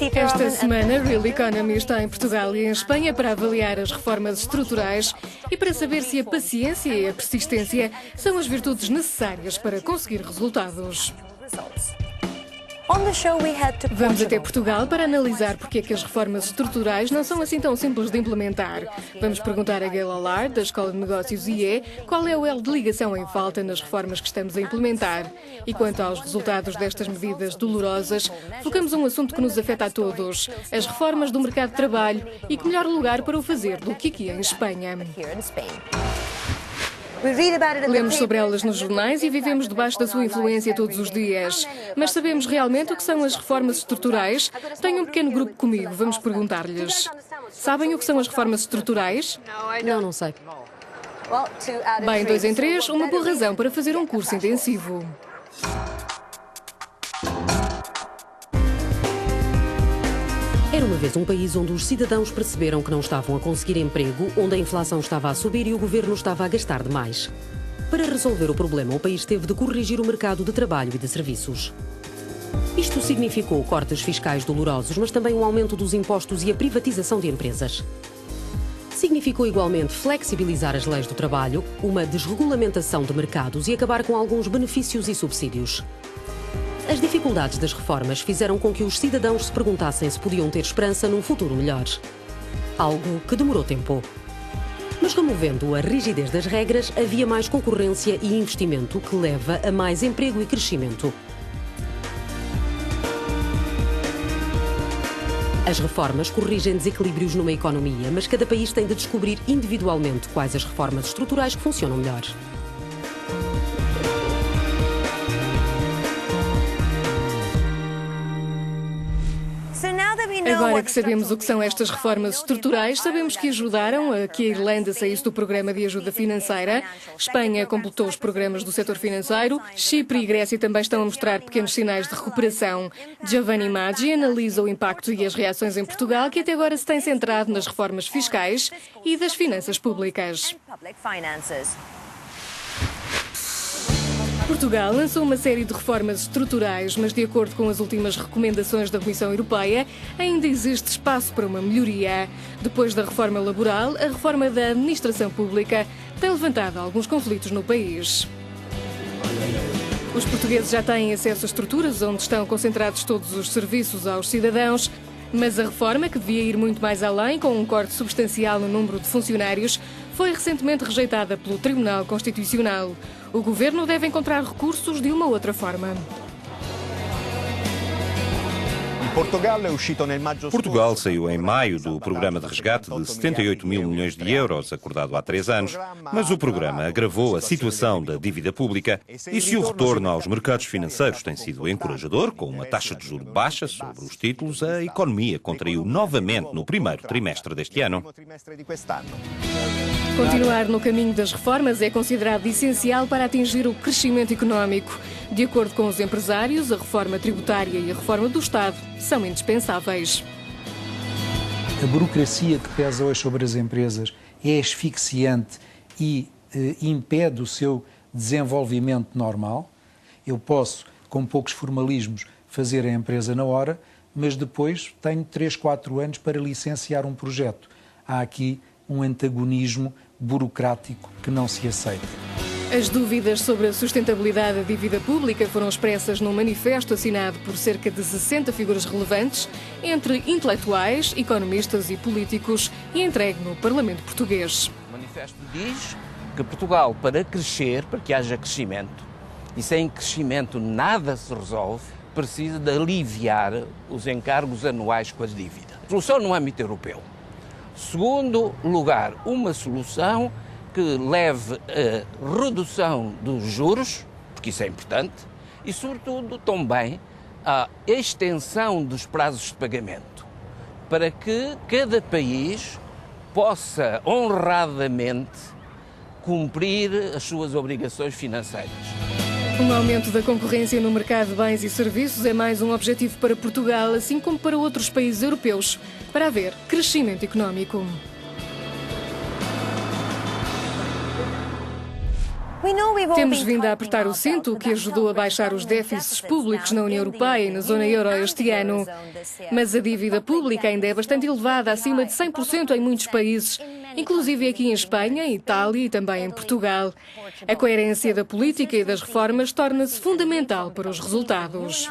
Esta semana, Real Economy está em Portugal e em Espanha para avaliar as reformas estruturais e para saber se a paciência e a persistência são as virtudes necessárias para conseguir resultados. Vamos até Portugal para analisar porque é que as reformas estruturais não são assim tão simples de implementar. Vamos perguntar a Gail Allard, da Escola de Negócios IE, qual é o elo de ligação em falta nas reformas que estamos a implementar. E quanto aos resultados destas medidas dolorosas, focamos um assunto que nos afeta a todos, as reformas do mercado de trabalho e que melhor lugar para o fazer do que aqui em Espanha. Lemos sobre elas nos jornais e vivemos debaixo da sua influência todos os dias. Mas sabemos realmente o que são as reformas estruturais? Tenho um pequeno grupo comigo, vamos perguntar-lhes. Sabem o que são as reformas estruturais? Não sei. Bem, 2 em 3, uma boa razão para fazer um curso intensivo. Era uma vez um país onde os cidadãos perceberam que não estavam a conseguir emprego, onde a inflação estava a subir e o governo estava a gastar demais. Para resolver o problema, o país teve de corrigir o mercado de trabalho e de serviços. Isto significou cortes fiscais dolorosos, mas também um aumento dos impostos e a privatização de empresas. Significou igualmente flexibilizar as leis do trabalho, uma desregulamentação de mercados e acabar com alguns benefícios e subsídios. As dificuldades das reformas fizeram com que os cidadãos se perguntassem se podiam ter esperança num futuro melhor. Algo que demorou tempo. Mas removendo a rigidez das regras, havia mais concorrência e investimento que leva a mais emprego e crescimento. As reformas corrigem desequilíbrios numa economia, mas cada país tem de descobrir individualmente quais as reformas estruturais que funcionam melhor. Agora que sabemos o que são estas reformas estruturais, sabemos que ajudaram a que a Irlanda saísse do programa de ajuda financeira. Espanha completou os programas do setor financeiro. Chipre e Grécia também estão a mostrar pequenos sinais de recuperação. Giovanni Maggi analisa o impacto e as reações em Portugal, que até agora se tem centrado nas reformas fiscais e das finanças públicas. Portugal lançou uma série de reformas estruturais, mas de acordo com as últimas recomendações da Comissão Europeia, ainda existe espaço para uma melhoria. Depois da reforma laboral, a reforma da administração pública tem levantado alguns conflitos no país. Os portugueses já têm acesso a estruturas onde estão concentrados todos os serviços aos cidadãos, mas a reforma, que devia ir muito mais além, com um corte substancial no número de funcionários, foi recentemente rejeitada pelo Tribunal Constitucional. O governo deve encontrar recursos de uma outra forma. Portugal saiu em maio do programa de resgate de 78 mil milhões de euros, acordado há 3 anos, mas o programa agravou a situação da dívida pública e se o retorno aos mercados financeiros tem sido encorajador, com uma taxa de juros baixa sobre os títulos, a economia contraiu novamente no primeiro trimestre deste ano. Continuar no caminho das reformas é considerado essencial para atingir o crescimento económico. De acordo com os empresários, a reforma tributária e a reforma do Estado são indispensáveis. A burocracia que pesa hoje sobre as empresas é asfixiante e impede o seu desenvolvimento normal. Eu posso, com poucos formalismos, fazer a empresa na hora, mas depois tenho 3, 4 anos para licenciar um projeto. Há aqui um antagonismo burocrático que não se aceita. As dúvidas sobre a sustentabilidade da dívida pública foram expressas num manifesto assinado por cerca de 60 figuras relevantes, entre intelectuais, economistas e políticos, e entregue no Parlamento português. O manifesto diz que Portugal, para crescer, para que haja crescimento, e sem crescimento nada se resolve, precisa de aliviar os encargos anuais com as dívidas. Solução no âmbito europeu. Segundo lugar, uma solução que leve a redução dos juros, porque isso é importante, e sobretudo também a extensão dos prazos de pagamento, para que cada país possa honradamente cumprir as suas obrigações financeiras. Um aumento da concorrência no mercado de bens e serviços é mais um objetivo para Portugal, assim como para outros países europeus, para haver crescimento económico. Temos vindo a apertar o cinto, o que ajudou a baixar os déficits públicos na União Europeia e na zona euro este ano. Mas a dívida pública ainda é bastante elevada, acima de 100% em muitos países, inclusive aqui em Espanha, Itália e também em Portugal. A coerência da política e das reformas torna-se fundamental para os resultados.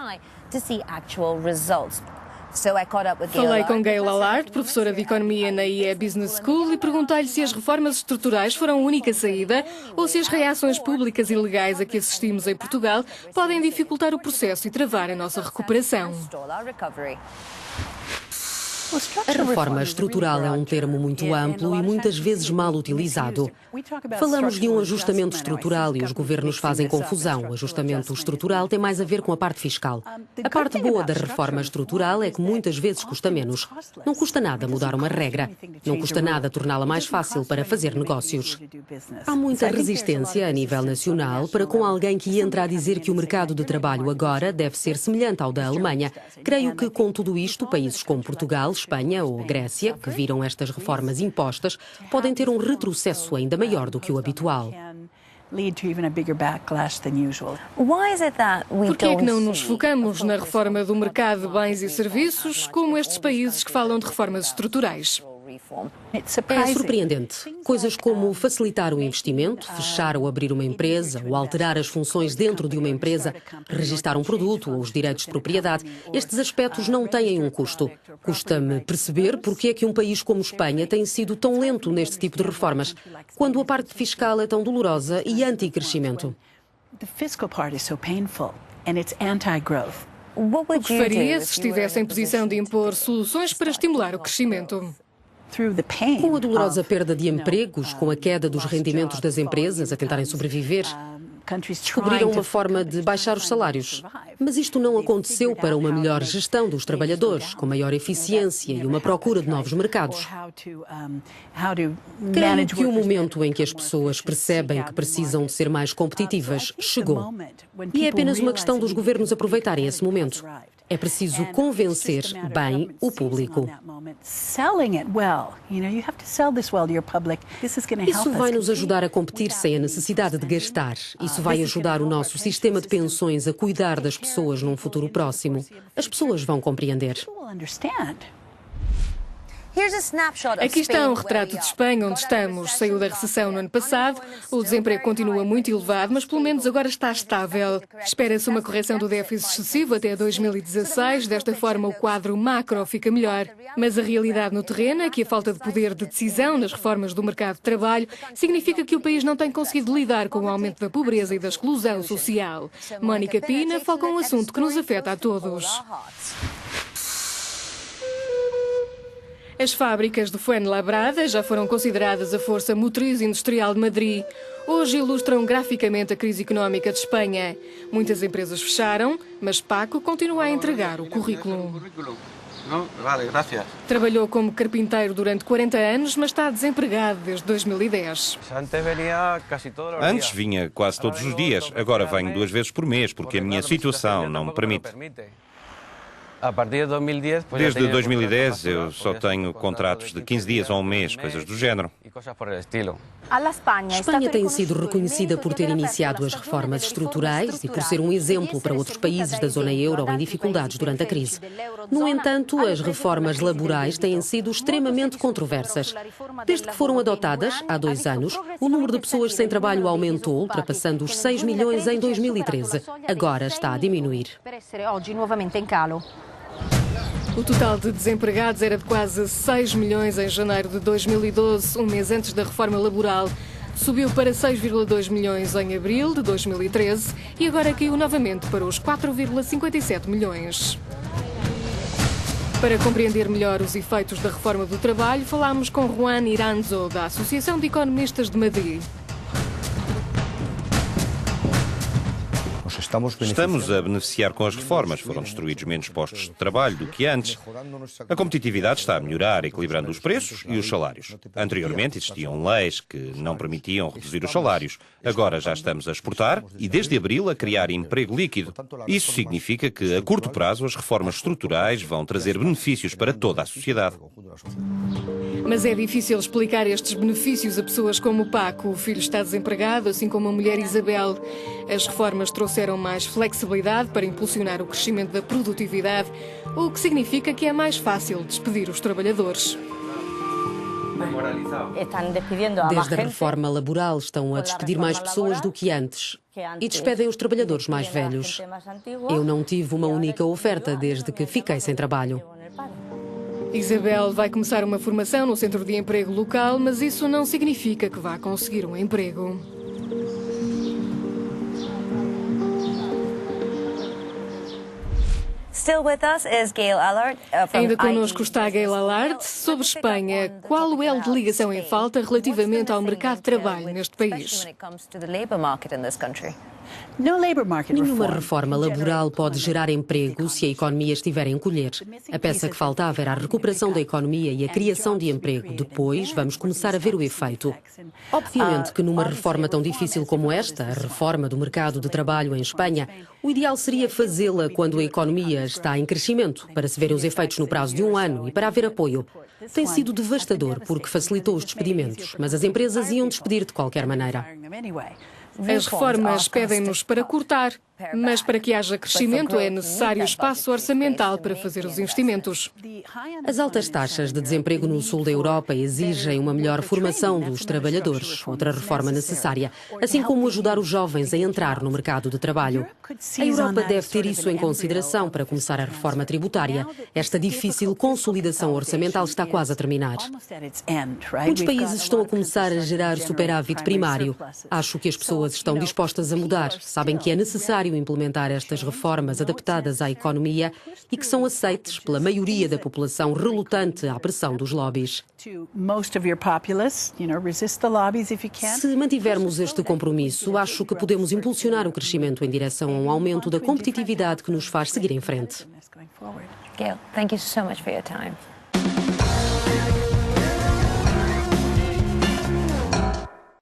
Falei com Gail Allard, professora de Economia na IE Business School, e perguntei-lhe se as reformas estruturais foram a única saída ou se as reações públicas ilegais a que assistimos em Portugal podem dificultar o processo e travar a nossa recuperação. A reforma estrutural é um termo muito amplo e muitas vezes mal utilizado. Falamos de um ajustamento estrutural e os governos fazem confusão. O ajustamento estrutural tem mais a ver com a parte fiscal. A parte boa da reforma estrutural é que muitas vezes custa menos. Não custa nada mudar uma regra. Não custa nada torná-la mais fácil para fazer negócios. Há muita resistência a nível nacional para com alguém que entra a dizer que o mercado de trabalho agora deve ser semelhante ao da Alemanha. Creio que, com tudo isto, países como Portugal, Espanha ou Grécia, que viram estas reformas impostas, podem ter um retrocesso ainda maior do que o habitual. Por que é que não nos focamos na reforma do mercado de bens e serviços, como estes países que falam de reformas estruturais? É surpreendente. Coisas como facilitar o investimento, fechar ou abrir uma empresa, ou alterar as funções dentro de uma empresa, registar um produto ou os direitos de propriedade, estes aspectos não têm um custo. Custa-me perceber porque é que um país como Espanha tem sido tão lento neste tipo de reformas, quando a parte fiscal é tão dolorosa e anti-crescimento. O que faria se estivesse em posição de impor soluções para estimular o crescimento? Com a dolorosa perda de empregos, com a queda dos rendimentos das empresas a tentarem sobreviver, descobriram uma forma de baixar os salários. Mas isto não aconteceu para uma melhor gestão dos trabalhadores, com maior eficiência e uma procura de novos mercados. Creio que o momento em que as pessoas percebem que precisam de ser mais competitivas chegou. E é apenas uma questão dos governos aproveitarem esse momento. É preciso convencer bem o público. Isso vai nos ajudar a competir sem a necessidade de gastar. Isso vai ajudar o nosso sistema de pensões a cuidar das pessoas num futuro próximo. As pessoas vão compreender. Aqui está um retrato de Espanha, onde estamos. Saiu da recessão no ano passado, o desemprego continua muito elevado, mas pelo menos agora está estável. Espera-se uma correção do déficit excessivo até 2016, desta forma o quadro macro fica melhor. Mas a realidade no terreno é que a falta de poder de decisão nas reformas do mercado de trabalho significa que o país não tem conseguido lidar com o aumento da pobreza e da exclusão social. Mónica Pina foca um assunto que nos afeta a todos. As fábricas de Fuenlabrada já foram consideradas a força motriz industrial de Madrid. Hoje ilustram graficamente a crise económica de Espanha. Muitas empresas fecharam, mas Paco continua a entregar o currículo. Trabalhou como carpinteiro durante 40 anos, mas está desempregado desde 2010. Antes vinha quase todos os dias, agora venho 2 vezes por mês, porque a minha situação não me permite. Desde 2010 eu só tenho contratos de 15 dias ou um mês, coisas do género. Espanha tem sido reconhecida por ter iniciado as reformas estruturais e por ser um exemplo para outros países da zona euro em dificuldades durante a crise. No entanto, as reformas laborais têm sido extremamente controversas. Desde que foram adotadas, há 2 anos, o número de pessoas sem trabalho aumentou, ultrapassando os 6 milhões em 2013. Agora está a diminuir. O total de desempregados era de quase 6 milhões em janeiro de 2012, um mês antes da reforma laboral. Subiu para 6,2 milhões em abril de 2013 e agora caiu novamente para os 4,57 milhões. Para compreender melhor os efeitos da reforma do trabalho, falámos com Juan Iranzo, da Associação de Economistas de Madrid. Estamos a beneficiar com as reformas. Foram destruídos menos postos de trabalho do que antes. A competitividade está a melhorar, equilibrando os preços e os salários. Anteriormente existiam leis que não permitiam reduzir os salários. Agora já estamos a exportar e, desde abril, a criar emprego líquido. Isso significa que, a curto prazo, as reformas estruturais vão trazer benefícios para toda a sociedade. Mas é difícil explicar estes benefícios a pessoas como o Paco. O filho está desempregado, assim como a mulher Isabel. As reformas trouxeram mais flexibilidade para impulsionar o crescimento da produtividade, o que significa que é mais fácil despedir os trabalhadores. Desde a reforma laboral estão a despedir mais pessoas do que antes e despedem os trabalhadores mais velhos. Eu não tive uma única oferta desde que fiquei sem trabalho. Isabel vai começar uma formação no centro de emprego local, mas isso não significa que vá conseguir um emprego. Ainda connosco está Gail Allard. Sobre Espanha, qual o elo de ligação em falta relativamente ao mercado de trabalho neste país? Nenhuma reforma laboral pode gerar emprego se a economia estiver a encolher. A peça que faltava era a recuperação da economia e a criação de emprego. Depois, vamos começar a ver o efeito. Obviamente que numa reforma tão difícil como esta, a reforma do mercado de trabalho em Espanha, o ideal seria fazê-la quando a economia está em crescimento, para se verem os efeitos no prazo de um ano e para haver apoio. Tem sido devastador porque facilitou os despedimentos, mas as empresas iam despedir de qualquer maneira. As reformas pedem-nos para cortar, mas para que haja crescimento é necessário espaço orçamental para fazer os investimentos. As altas taxas de desemprego no sul da Europa exigem uma melhor formação dos trabalhadores, outra reforma necessária, assim como ajudar os jovens a entrar no mercado de trabalho. A Europa deve ter isso em consideração para começar a reforma tributária. Esta difícil consolidação orçamental está quase a terminar. Muitos países estão a começar a gerar superávit primário. Acho que as pessoas estão dispostas a mudar, sabem que é necessário implementar estas reformas adaptadas à economia e que são aceites pela maioria da população relutante à pressão dos lobbies. Se mantivermos este compromisso, acho que podemos impulsionar o crescimento em direção a um aumento da competitividade que nos faz seguir em frente. Gail, thank you so much for your time.